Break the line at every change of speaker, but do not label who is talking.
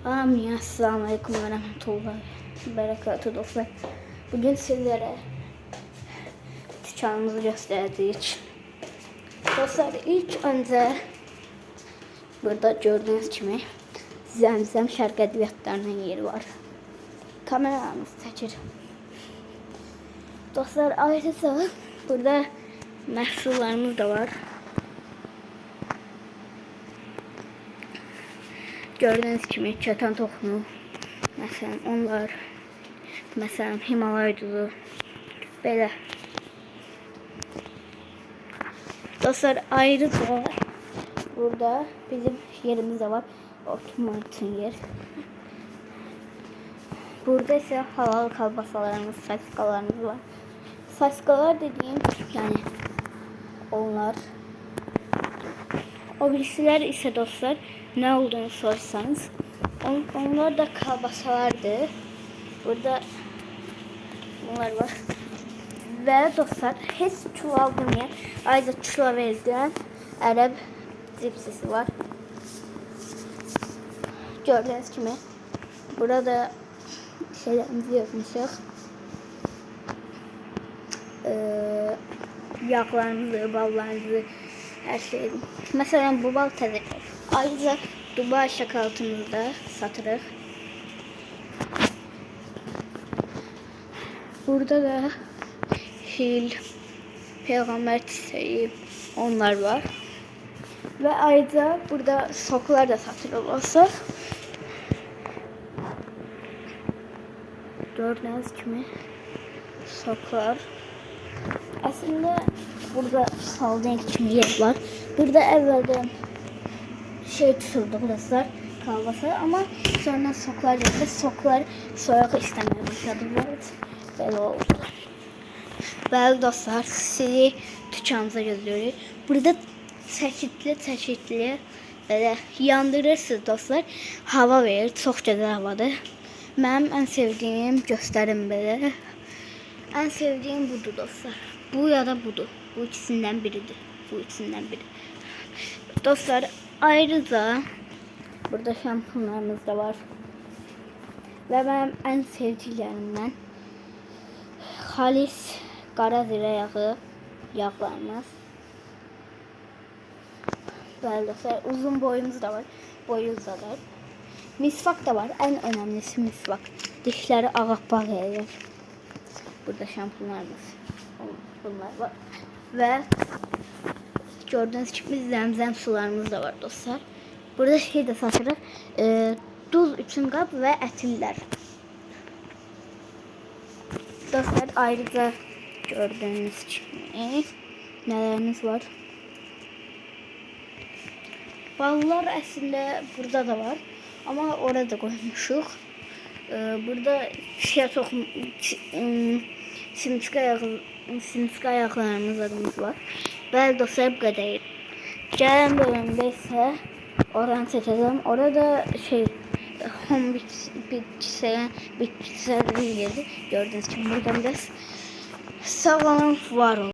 Amin. Esselamu Aleyküm ve Rahmetullahi ve Berekatuhu dostlar. Bugün sizlere dükkanımızı gösterdik. Dostlar ilk önce burada gördüğünüz gibi Zemzem şərq ədəbiyyatlarının yeri var. Kameramız çəkir. Dostlar ayrıca burada məhsullarımız da var. Gördüğünüz gibi keten toxunu, mesela onlar, mesela Himalay duzu, belə. Dostlar ayrıca burada bizim yerimiz de var, oturmak için yer. Burada ise halal kalbasalarımız, saçkalarımız var. Saçkalar dediğim yani onlar. O birisiler ise dostlar ne olduğunu sorsanız onlar da kalbasalardı. Burada bunlar var. Ve dostlar hiç çuval demeyen ayrıca çuval verilen Arap cipsisi var. Gördüğünüz gibi burada şeylerimizi yapmışız. Yağlarımızı, ballarımızı, her şey. Mesela bu bal tadı. Ayrıca Dubai şokolatımızı da satırıq. Burada da Hil, Peygamber çiçeği onlar var. Ve ayrıca burada soklar da satılır. Gördüğünüz gibi soklar. Aslında burada saldırı için yer var. Burada evvelden şey tutuldu burası kalması ama sonra soklar geldi. Soklar soyağı istemeye başladılar. Böyle oldu. Bəli dostlar, sizi dükkanımıza gözləyirik. Burada çeşitli böyle yandırırsınız dostlar. Hava verir, çok güzel havadır. Mənim en sevdiğim göstərim belə. En sevdiğim budur dostlar. Bu ya da budur. Bu ikisinden biridir. Bu ikisinden biri. Dostlar ayrıca burada şampuanlarımız da var. Ve benim en sevdiklerimden halis qara zirə yağı yağlarımız. Böyle dostlar uzun boyumuz da var. Boyu uzadır. Misvak da var. En önemlisi misvak. Dişleri ağappaq edir. Burada şampuanlarımız. Bunlar var. Ve gördüğünüz gibi zemzem sularımız da var dostlar. Burada şey de satırıq. Duz üçün qab ve ətirlər. Dostlar ayrıca gördüğünüz gibi nelerimiz var. Ballar aslında burada da var. Ama orada koymuşuk. Burada şey çok simsika ayaklarımız var. Bəli dostlar bu kadar. Gələn bölümdə isə oranı seçeceğim. Orada şey home bitkisel bir yeri gördüğünüz gibi burada biraz sağlam var.